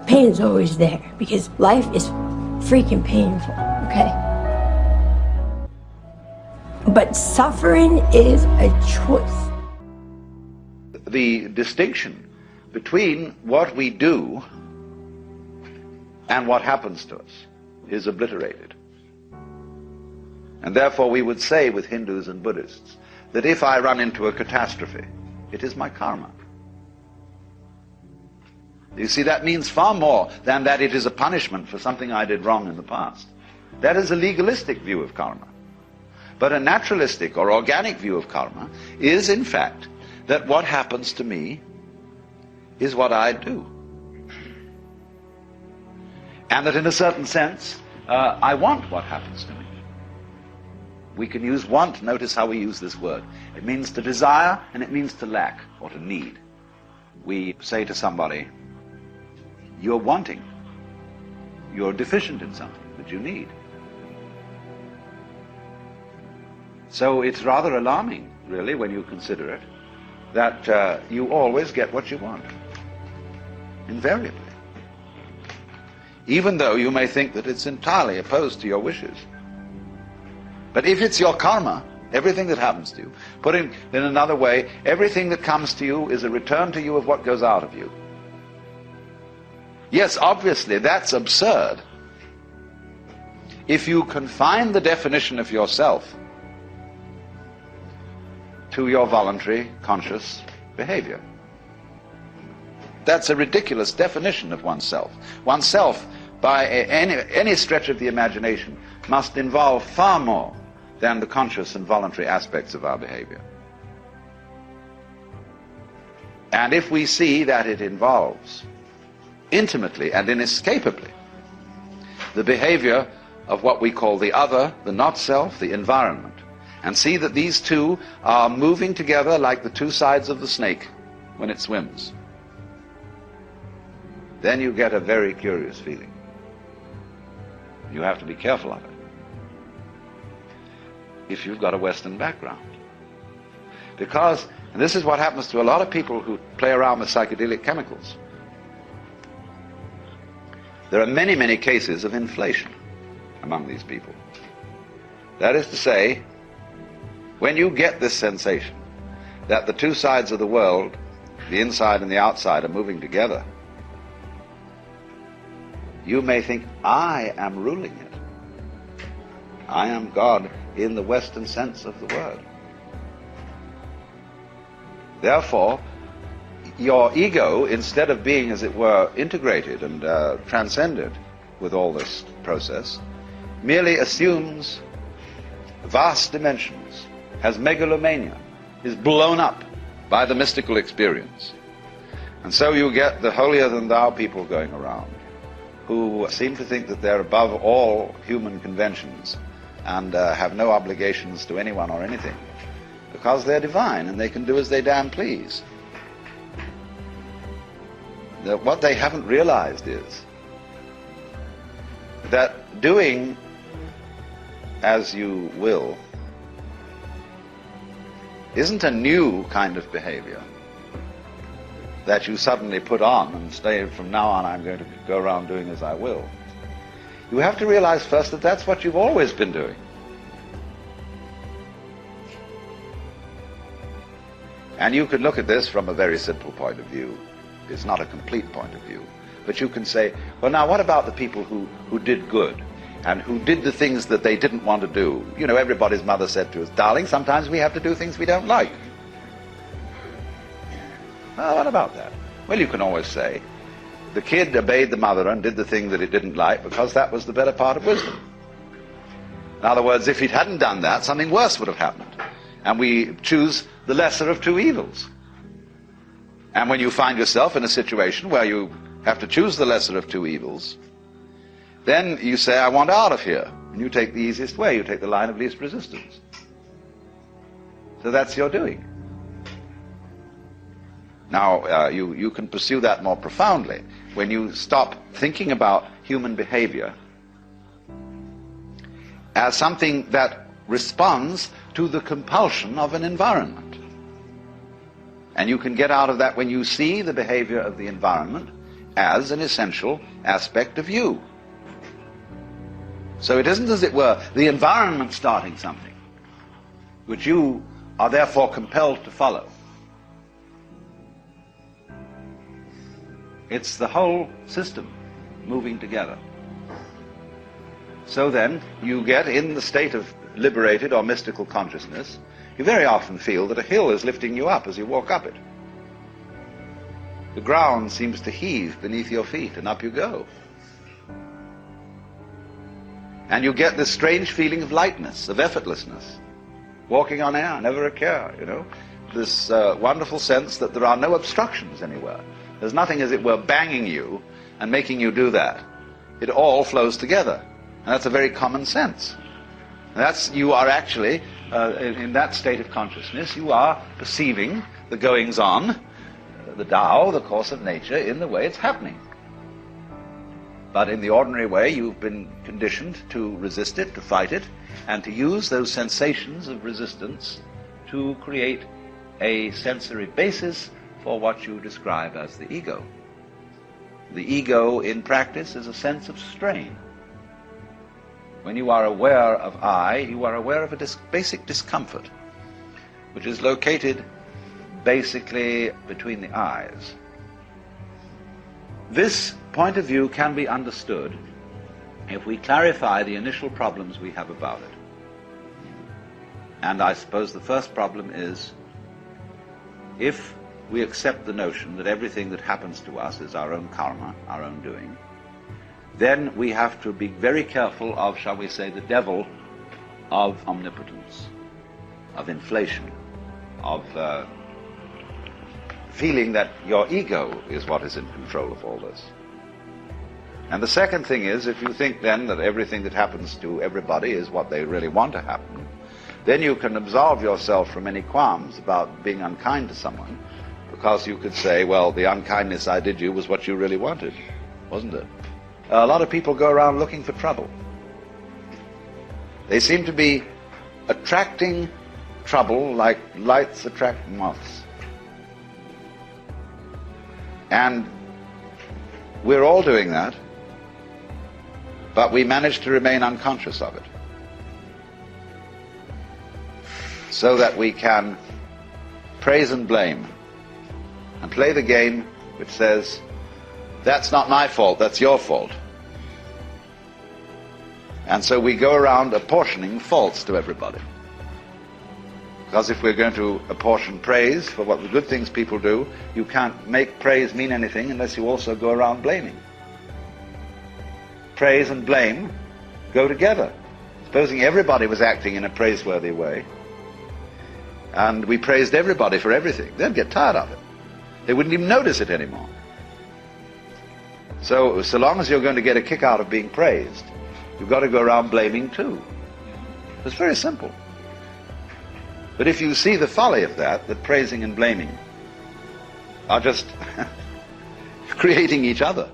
Pain is always there because life is freaking painful, okay? But suffering is a choice. The distinction between what we do and what happens to us is obliterated. And therefore we would say with Hindus and Buddhists that if I run into a catastrophe, it is my karma. You see, that means far more than that it is a punishment for something I did wrong in the past. That is a legalistic view of karma. But a naturalistic or organic view of karma is, in fact, that what happens to me is what I do. And that in a certain sense, I want what happens to me. We can use want, notice how we use this word. It means to desire and it means to lack or to need. We say to somebody, you're wanting, you're deficient in something that you need. So it's rather alarming, really, when you consider it, that you always get what you want, invariably. Even though you may think that it's entirely opposed to your wishes. But if it's your karma, everything that happens to you, put in another way, everything that comes to you is a return to you of what goes out of you. Yes, obviously, that's absurd. If you confine the definition of yourself to your voluntary, conscious behavior. That's a ridiculous definition of oneself. Oneself, by any stretch of the imagination, must involve far more than the conscious and voluntary aspects of our behavior. And if we see that it involves intimately and inescapably the behavior of what we call the other, the not-self, the environment, and see that these two are moving together like the two sides of the snake when it swims, then you get a very curious feeling. You have to be careful of it if you've got a Western background. Because, and this is what happens to a lot of people who play around with psychedelic chemicals, there are many, many cases of inflation among these people. That is to say, when you get this sensation that the two sides of the world, the inside and the outside, are moving together, you may think, I am ruling it. I am God in the Western sense of the word. Therefore, your ego, instead of being, as it were, integrated and transcended with all this process, merely assumes vast dimensions, has megalomania, is blown up by the mystical experience. And so you get the holier-than-thou people going around, who seem to think that they're above all human conventions and have no obligations to anyone or anything, because they're divine and they can do as they damn please. What they haven't realized is that doing as you will isn't a new kind of behavior that you suddenly put on and say, from now on I'm going to go around doing as I will. You have to realize first that that's what you've always been doing. And you can look at this from a very simple point of view. It's not a complete point of view. But you can say, well, now what about the people who did good and who did the things that they didn't want to do? You know, everybody's mother said to us, darling, sometimes we have to do things we don't like. Well, what about that? Well, you can always say, the kid obeyed the mother and did the thing that it didn't like because that was the better part of wisdom. In other words, if it hadn't done that, something worse would have happened. And we choose the lesser of two evils. And when you find yourself in a situation where you have to choose the lesser of two evils, then you say, I want out of here. And you take the easiest way. You take the line of least resistance. So that's your doing. Now, you can pursue that more profoundly when you stop thinking about human behavior as something that responds to the compulsion of an environment. And you can get out of that when you see the behavior of the environment as an essential aspect of you. So it isn't, as it were, the environment starting something, which you are therefore compelled to follow. It's the whole system moving together. So then, you get in the state of liberated or mystical consciousness, you very often feel that a hill is lifting you up as you walk up it. The ground seems to heave beneath your feet, and up you go. And you get this strange feeling of lightness, of effortlessness. Walking on air, never a care, you know. This wonderful sense that there are no obstructions anywhere. There's nothing, as it were, banging you and making you do that. It all flows together. And that's a very common sense. You are actually, in that state of consciousness, you are perceiving the goings-on, the Tao, the course of nature, in the way it's happening. But in the ordinary way, you've been conditioned to resist it, to fight it, and to use those sensations of resistance to create a sensory basis for what you describe as the ego. The ego, in practice, is a sense of strain. When you are aware of I, you are aware of a basic discomfort, which is located basically between the eyes. This point of view can be understood if we clarify the initial problems we have about it. And I suppose the first problem is, if we accept the notion that everything that happens to us is our own karma, our own doing, then we have to be very careful of, shall we say, the devil of omnipotence, of inflation, of feeling that your ego is what is in control of all this. And the second thing is, if you think then that everything that happens to everybody is what they really want to happen, then you can absolve yourself from any qualms about being unkind to someone, because you could say, well, the unkindness I did you was what you really wanted, wasn't it? A lot of people go around looking for trouble. They seem to be attracting trouble like lights attract moths. And we're all doing that, but we manage to remain unconscious of it, so that we can praise and blame and play the game which says, that's not my fault, that's your fault. And so we go around apportioning faults to everybody. Because if we're going to apportion praise for what the good things people do, you can't make praise mean anything unless you also go around blaming. Praise and blame go together. Supposing everybody was acting in a praiseworthy way, and we praised everybody for everything, they'd get tired of it. They wouldn't even notice it anymore. So long as you're going to get a kick out of being praised, you've got to go around blaming too. It's very simple. But if you see the folly of that praising and blaming are just creating each other,